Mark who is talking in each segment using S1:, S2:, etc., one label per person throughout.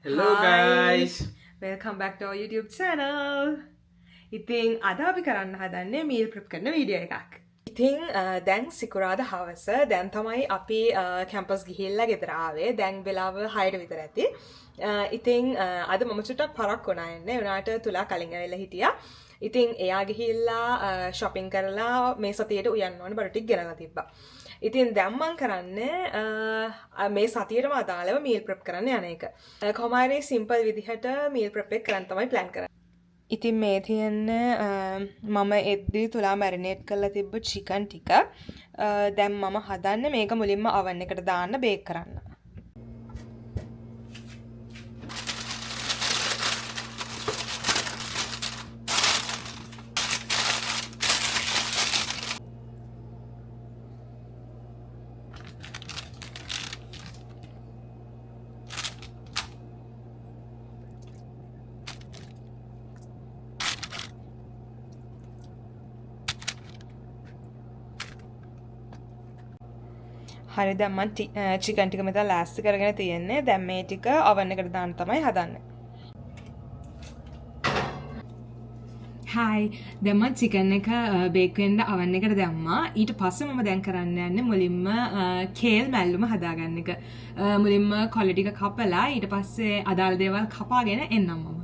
S1: Hello
S2: Hi,
S1: guys.
S2: welcome back to our YouTube channel. ඉතින් අද අපි කරන්න හදන්නේ මීල් ප්‍රප් කරන වීඩියෝ එකක්. ඉතින් දැන් සිකුරාද හවස දැන් තමයි අපි කැම්පස් ගිහිල්ලා ගෙදර ආවේ. දැන් වෙලාව 6ට විතර ඇති. ඉතින් අද මම චුට්ටක් පරක් වුණා එන්නේ. උනාට තුලා කලින් ඇවිල්ලා හිටියා. ඉතින් එයා ගිහිල්ලා shopping කරලා මේ සතියේට උයන්න ඕන බඩු ටික ගෙනලා තිබ්බා. ඉතින් දැන් මම කරන්නේ මේ සතියේටම අදාළව මීල් ප්‍රෙප් කරන්න යන එක. කොහොම හරි සිම්පල් විදිහට මීල් ප්‍රෙප් එක කරන්න තමයි ප්ලෑන් කරන්නේ. ඉතින් මේ තියෙන්නේ මම එද්දි තුලා මැරිනේට් කරලා තිබ්බ චිකන් ටික. දැන් මම හදන්නේ මේක මුලින්ම oven එකට දාන්න බේක් කරන්න. හරි දැන් මම චිකන් ටික මෙතන ලෑස්ති කරගෙන තියෙන්නේ. දැන් මේ ටික oven එකට දාන්න තමයි හදන්නේ. හායි දැන් මම චිකන් එක බේක් වෙන්න oven එකට දැම්මා. ඊට පස්සේ මම දැන් කරන්න යන්නේ මුලින්ම කේල් මැල්ලුම හදාගන්න එක. මුලින්ම කොළ ටික කපලා ඊට පස්සේ අදාළ දේවල් කපාගෙන එන්නම් මම.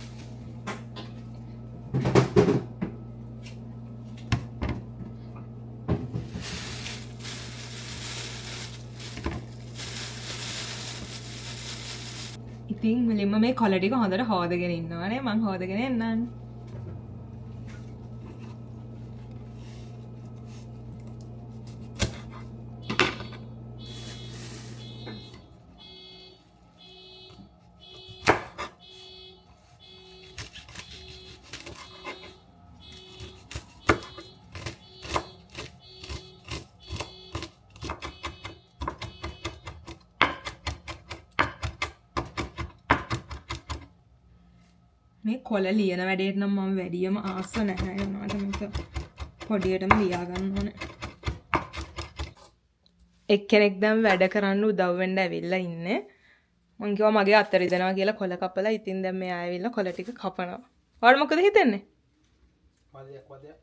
S2: ඉතින් මුලින්ම මේ කොළ ටික හොඳට හොදගෙන ඉන්නවානේ. මම හොදගෙන එන්නම්. මේ කොළ ලියන වැඩේට නම් මම වැඩියම ආස නැහැ. උනාට මේක පොඩියටම ලියා ගන්න ඕනේ. එක්කෙනෙක් දැන් වැඩ කරන්න උදව් වෙන්න ඇවිල්ලා ඉන්නේ. මං කිව්වා මගේ අත රිදෙනවා කියලා කොළ කපලා. ඉතින් දැන් මෙයා ඇවිල්ලා කොළ ටික කපනවා. ඔයාලට මොකද හිතෙන්නේ?
S1: වදයක්.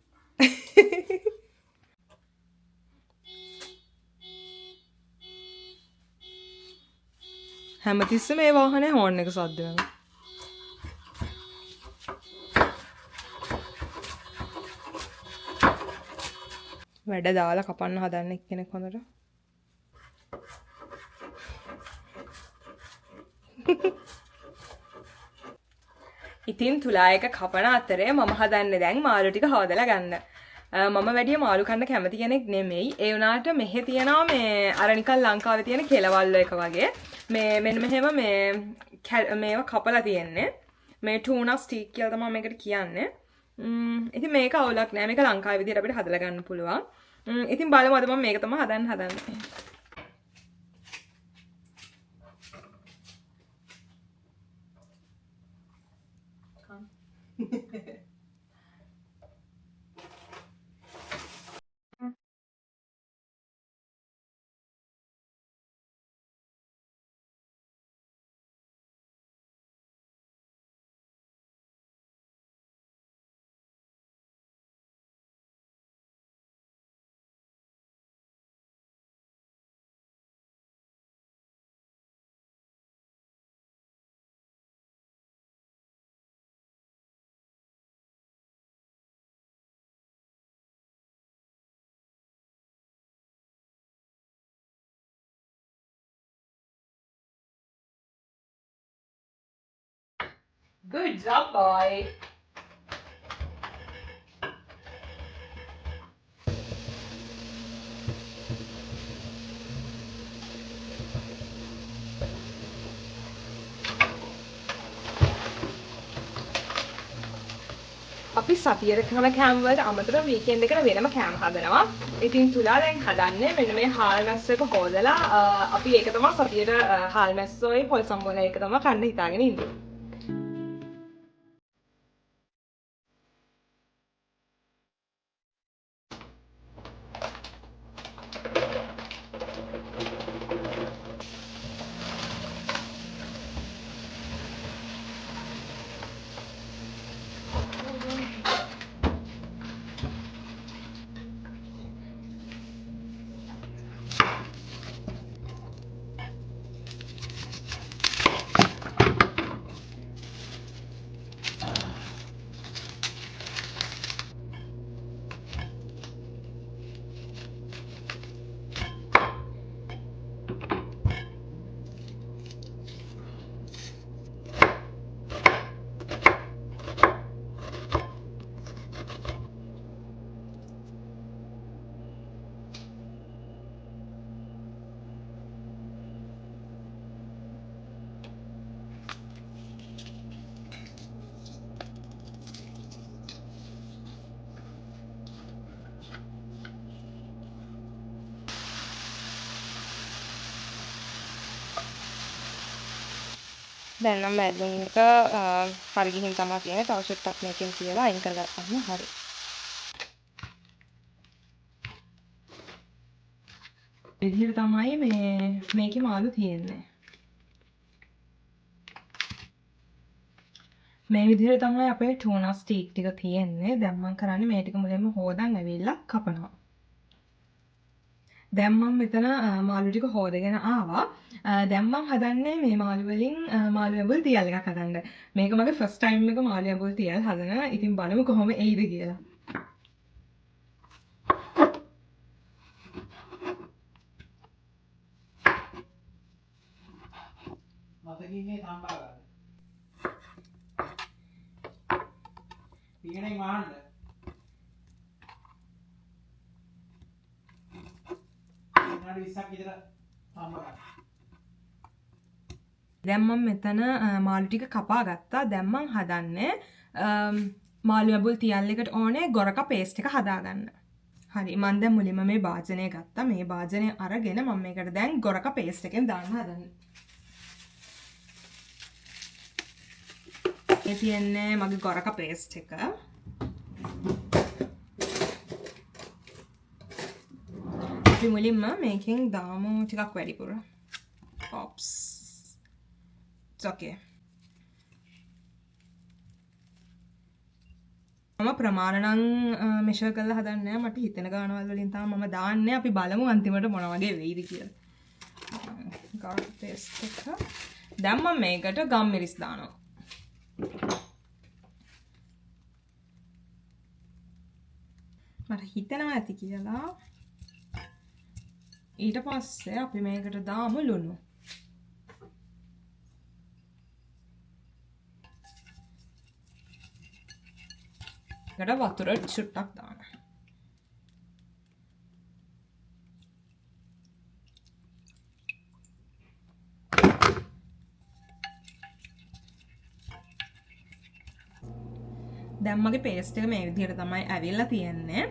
S2: හැමතිස්සෙම මේ වාහනේ හෝන් එක සද්ද වෙනවා. වැඩ දාලා කපන්න හදන්න එක්කෙනෙක් හොඳට. ඉතින් තුලා එක කපන අතරේ මම හදන්නේ දැන් මාළු ටික හොදලා ගන්න. මම වැඩිය මාළු කන්න කැමති කෙනෙක් නෙමෙයි. ඒ වුණාට මෙහෙ තියනවා මේ අර නිකන් ලංකාවේ තියෙන කෙලවල්ල එක වගේ. මේ මෙන්න මෙහෙම මේවා කපලා තියෙන්නේ. මේ ටූනා ස්ටික් කියලා තමයි මේකට කියන්නේ. ඉතින් මේක අවුලක් නෑ. මේක ලංකාවේ විදිහට අපිට හදලා ගන්න පුළුවන්. ඉතින් බලමු අද මම මේක තමයි හදන්නේ. Good job, boy. අපි සතියට කරන කෑම වලට අමතරව වීකෙන්ඩ් එකට වෙනම කෑම හදනවා. ඉතින් තුලා දැන් හදන්නේ මෙන්න මේ හාල් මැස්සෝ එක හොදලා අපි ඒක තමයි සතියට හාල් මැස්සෝයි පොල් සම්බෝල එක තමයි කන්න හිතාගෙන ඉන්නේ. දැන් නම් මැල්ලුම් එක හරි ගිහින් තමයි තියෙන්නේ. තව චුට්ටක් මේකෙන් කියලා අයින් කරගන්න හරි. විදිහට තමයි මේකේ මාළු තියෙන්නේ. මේ විදිහට තමයි අපේ ටූනා ස්ටීක් ටික තියෙන්නේ. දැන් මම කරන්නේ මේ ටික මුලින්ම හොදන් ඇවිල්ලා කපනවා. දැන් මම මෙතන මාළු ටික හොදගෙන ආවා. දැන් මම හදන්නේ මේ මාළු වලින් මාළු ඇඹුල් තියල් එකක් හදන්න. මේක මගේ ෆස්ට් ටයිම් එක මාළු ඇඹුල් තියල් හදන. ඉතින් බලමු කොහොම එයිද කියලා.
S1: මතකින්නේ සම්බා ගන්න. පියනේ මාන්න. විනාඩි 20ක් විතර සම්බා ගන්න.
S2: දැන් මම මෙතන මාළු ටික කපා ගත්තා. දැන් මම හදන්නේ මාළු ඇඹුල් තියල් එකට ඕනේ ගොරක පේස්ට් එක හදාගන්න. හරි මම දැන් මුලින්ම මේ භාජනය ගත්තා. මේ භාජනය අරගෙන මම මේකට දැන් ගොරක පේස්ට් එකෙන් දාන්න හදන්නේ. මේ තියන්නේ මගේ ගොරක පේස්ට් එක. අපි මුලින්ම මේකෙන් දාමු ටිකක් වැඩිපුර. ඔප්ස්. It's okay. මම ප්‍රමාණ නම් මෙෂර් කරලා හදන්නේ නැහැ. මට හිතෙන ගානවල වලින් තමයි මම දාන්නේ. අපි බලමු අන්තිමට මොන වගේ වෙයිද කියලා. ගාන පේස්ට් එක. දැන් මම මේකට ගම් මිරිස් දානවා. මට හිතෙනවා ඇති කියලා. ඊට පස්සේ අපි මේකට දාමු ලුණු. ඒකට වතුර චුට්ටක් දාන්න. දැන් මගේ පේස්ට් එක මේ විදිහට තමයි ඇවිල්ලා තියෙන්නේ.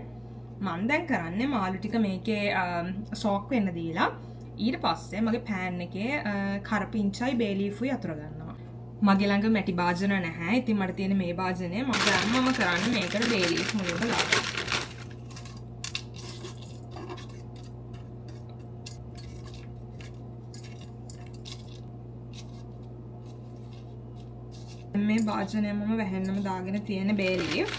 S2: මම දැන් කරන්නේ මාළු ටික මේකේ සෝක් වෙන්න දීලා ඊට පස්සේ මගේ පෑන් එකේ කරපිංචයි බේ ලීෆුයි අතුර ගන්නවා. මගේ ළඟ මැටි භාජන නැහැ. ඉතින් මට තියෙන මේ භාජනය මම කරන්නේ මේකට බේ ලීෆ් මුලින්ම දානවා. මේ භාජනය මම වැහෙන්නම දාගෙන තියෙන බේ ලීෆ්.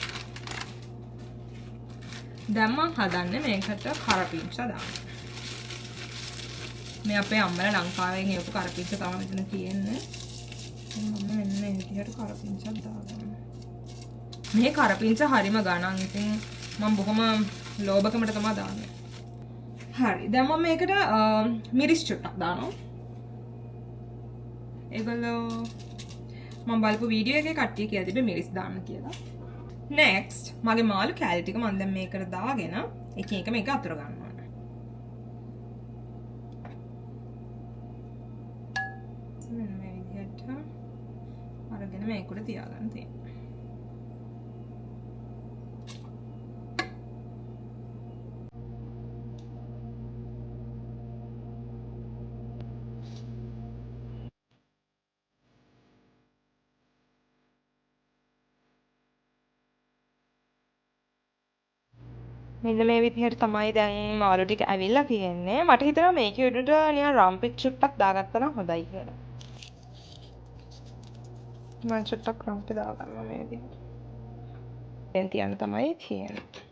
S2: දැන් මම හදන්නේ මේකට කරපිංච දාන්න. මේ අපේ අම්මලා ලංකාවෙන් එවපු කරපිංච තමයි මෙතන තියෙන්නේ. මම මෙන්න මේ විදිහට කරපිංචක් දාගන්නවා. මේ කරපිංච හරිම ගණන්. ඉතින් මම බොහොම ලෝභකමට තමයි දාන්නේ. හරි. දැන් මම මේකට මිරිස් චුට්ටක් දානවා. ඒගොල්ලෝ මම බලපු වීඩියෝ එකේ කට්ටිය කියලා තිබ්බේ මිරිස් දාන්න කියලා. next මගේ මාළු කෑලි ටික මම දැන් මේකට දාගෙන එක එක මේක අතුර ගන්නවා. මෙන්න මේ විදිහට අරගෙන මේකට තියාගන්න තියෙනවා. මෙන්න මේ විදිහට තමයි දැන් මාළු ටික ඇවිල්ලා තියෙන්නේ. මට හිතෙනවා මේකේ උඩට නිකන් රම්පෙත් චුට්ටක් දාගත්තා නම් හොඳයි කියලා. මම චුට්ටක් රම්පෙ දාගන්නවා මේ විදිහට. දැන් තියන්න තමයි තියෙන්නේ.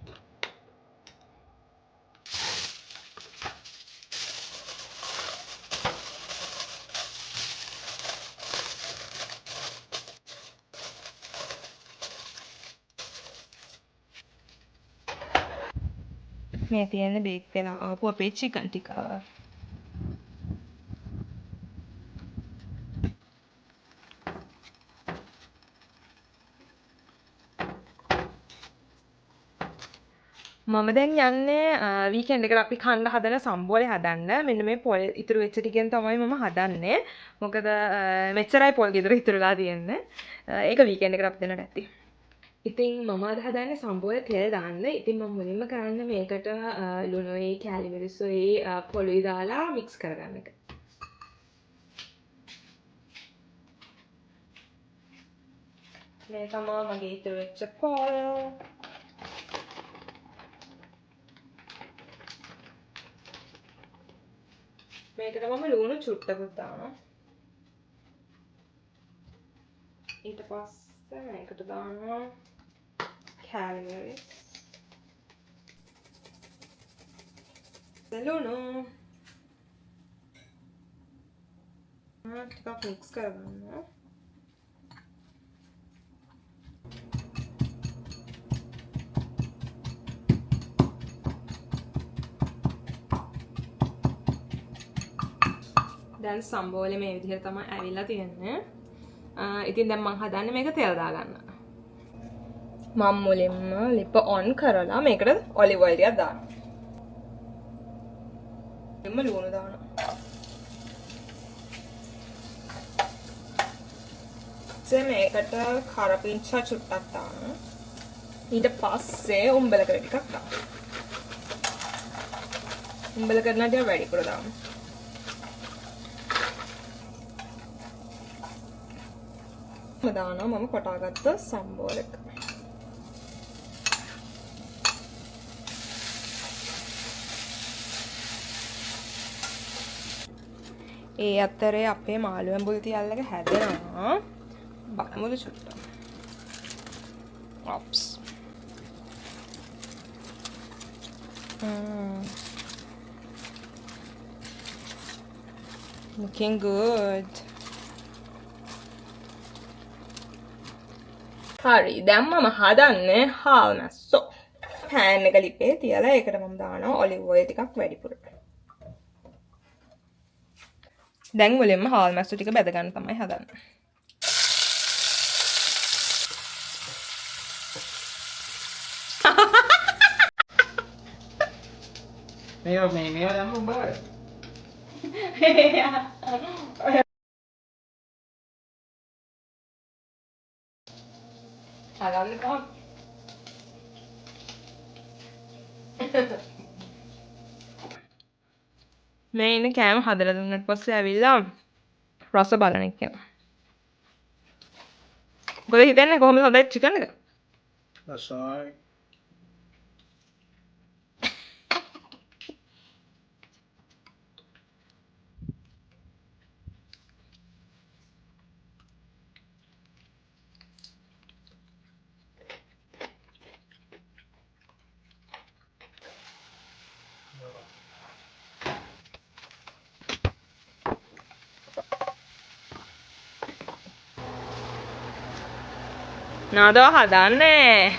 S2: මේ තියෙන්නේ බේක් වෙලා ආපු අපේ චිකන් ටික. මම දැන් යන්නේ වීකෙන්ඩ් එකට අපි කන්න හදන සම්බෝලේ හදන්න. මෙන්න මේ පොල් ඉතුරු වෙච්ච ටිකෙන් තමයි මම හදන්නේ. මොකද මෙච්චරයි පොල් ගෙදර ඉතුරුලා තියෙන්නේ. ඒක වීකෙන්ඩ් එකට අපි දෙන්නට ඇති. ඉතින් මම අද හදන්නේ සම්බෝලේ තෙල් දාන්න. ඉතින් මම මුලින්ම කරන්නේ මේකට ලුණුයි, කෑලි මිරිසුයි, පොළුයි දාලා මික්ස් කරගන්න එක. මේ තමා මගේ ඉතුරු වෙච්ච පොල්. මේකට මම ලුණු චුට්ටකුත් දානවා. ඊට පස්සේ මේකට දානවා කැලරිස්. ලුණු. ටිකක් මික්ස් කරගන්නවා. දැන් සම්බෝලේ මේ විදිහට තමයි ඇවිල්ලා තියෙන්නේ. ඉතින් දැන් මම හදන්නේ මේක තෙල් දාගන්න. මම මුලින්ම ලිප ඔන් කරලා මේකට ඔලිව් ඔයිල් ටිකක් දානවා. එම්ම ලුණු දානවා. මේකට කරපිංචා චුට්ටක් දානවා. ඊට පස්සේ උම්බලකර ටිකක් දානවා. උම්බලකර නටිය වැඩිපුර දානවා. දානවා මම කොටාගත්ත සම්බෝලක. ඒ අතරේ අපේ මාළු ඇඹුල් තියල්ලක හැදෙනවා. බලමුද චුට්ටක්. ඔප්ස්. Looking good. හරි දැන් මම හදන්නේ හාල් මැස්සෝ. පෑන් එක ලිපේ තියලා ඒකට මම දානවා ඔලිව් ඔයිල් ටිකක් වැඩිපුර. දැන් මුලින්ම හාල් මැස්සෝ ටික බැද ගන්න තමයි හදන්නේ.
S1: මේවා දැම්ම උඹට.
S2: හදන්න කොහොමද? මේ ඉන්නේ කෑම හදලා දුන්නට පස්සේ ඇවිල්ලා රස බලන එක. මොකද හිතන්නේ කොහොමද හදන්නේ චිකන් එක?
S1: රසයි.
S2: නාදව හදන්නේ.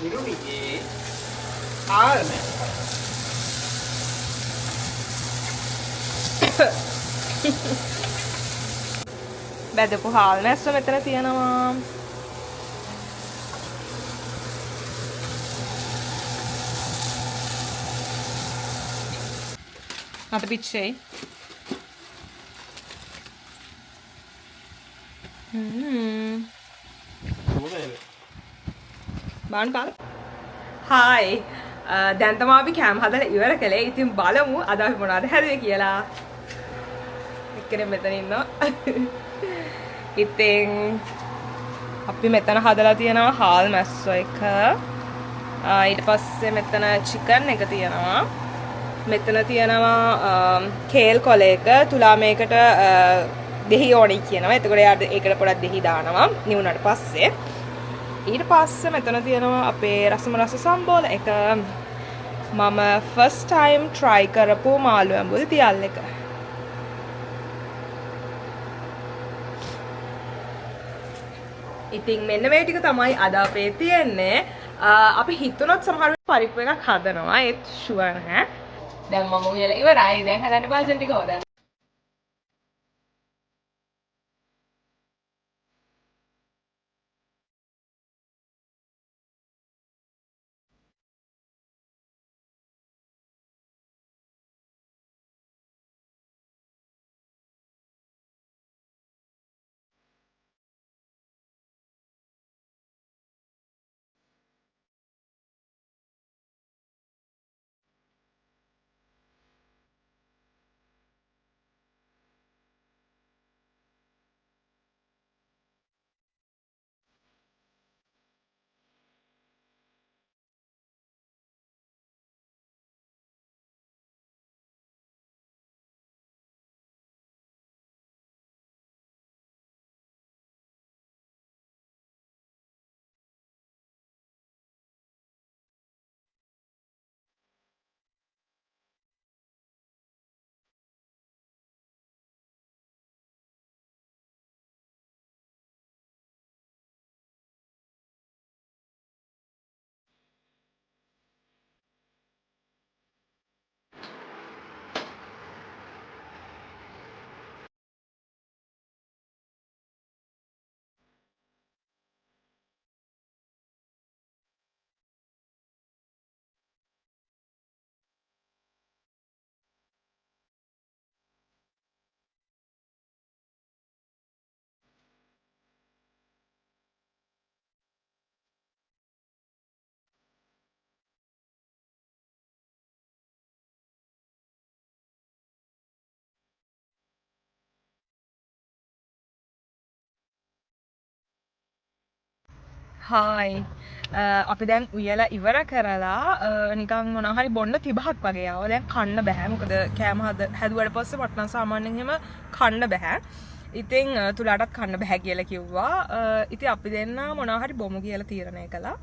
S1: ඉරුමිගේ ආල්මේ.
S2: බැදපු හාල් මැස්සෝ මෙතන තියෙනවා. අත පිච්චෙයි. බාන් කාල. හායි. දැන් තමයි අපි කෑම හදලා ඉවර කළේ. ඉතින් බලමු අද අපි මොනවද හැදුවේ කියලා. එක්කෙනෙක් මෙතන ඉන්නවා. ඉතින් අපි මෙතන හදලා තියෙනවා හාල් මැස්සෝ එක. ඊට පස්සේ මෙතන චිකන් එක තියෙනවා. මෙතන තියෙනවා කේල් කොළ එක. තුලා මේකට දෙහි ඕනි කියනවා. එතකොට යාට ඒකට පොඩක් දෙහි දානවා. නිවුනට පස්සේ. ඊට පස්සේ මෙතන තියෙනවා අපේ රසම රස සම්බෝල එක. මම ෆස්ට් ටයිම් try කරපු මාළු ඇඹුල් තියල් එක. ඉතින් මෙන්න මේ ටික තමයි අද අපේ තියෙන්නේ. අපි හිතුනොත් සමහර පරිප්පු එකක් හදනවා. ඒත් ෂුවර් නැහැ. දැන් මම උයලා ඉවරයි. දැන් හදන්න බාසන් ටික හොදන්න. හායි අපි දැන් උයලා ඉවර කරලා නිකන් මොනවා හරි බොන්න තිබහක් වගේ ආවා. දැන් කන්න බෑ. මොකද කෑම හැදුවට පස්සේ වටන සාමාන්‍යයෙන් එහෙම කන්න බෑ. ඉතින් තුලාටත් කන්න බෑ කියලා කිව්වා. ඉතින් අපි දෙන්න මොනවා හරි බොමු කියලා තීරණය කළා.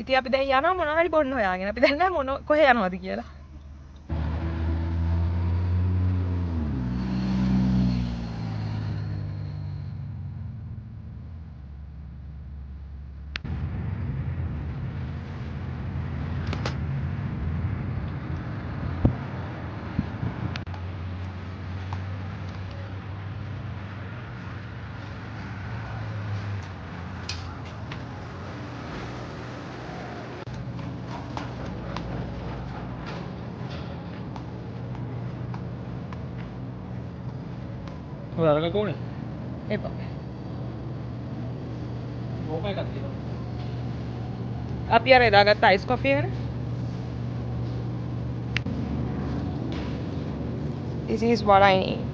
S2: ඉතින් අපි දැන් යනවා මොනවා හරි බොන්න හොයාගෙන. අපි දැන් නෑ කොහේ යනවද කියලා.
S1: ඔය අරක කොහොනේ?
S2: එපා.
S1: ඕක එකක් තියෙනවා.
S2: අපි අර එදාගත්ත අයිස් කොෆි එකනේ. This is what I need.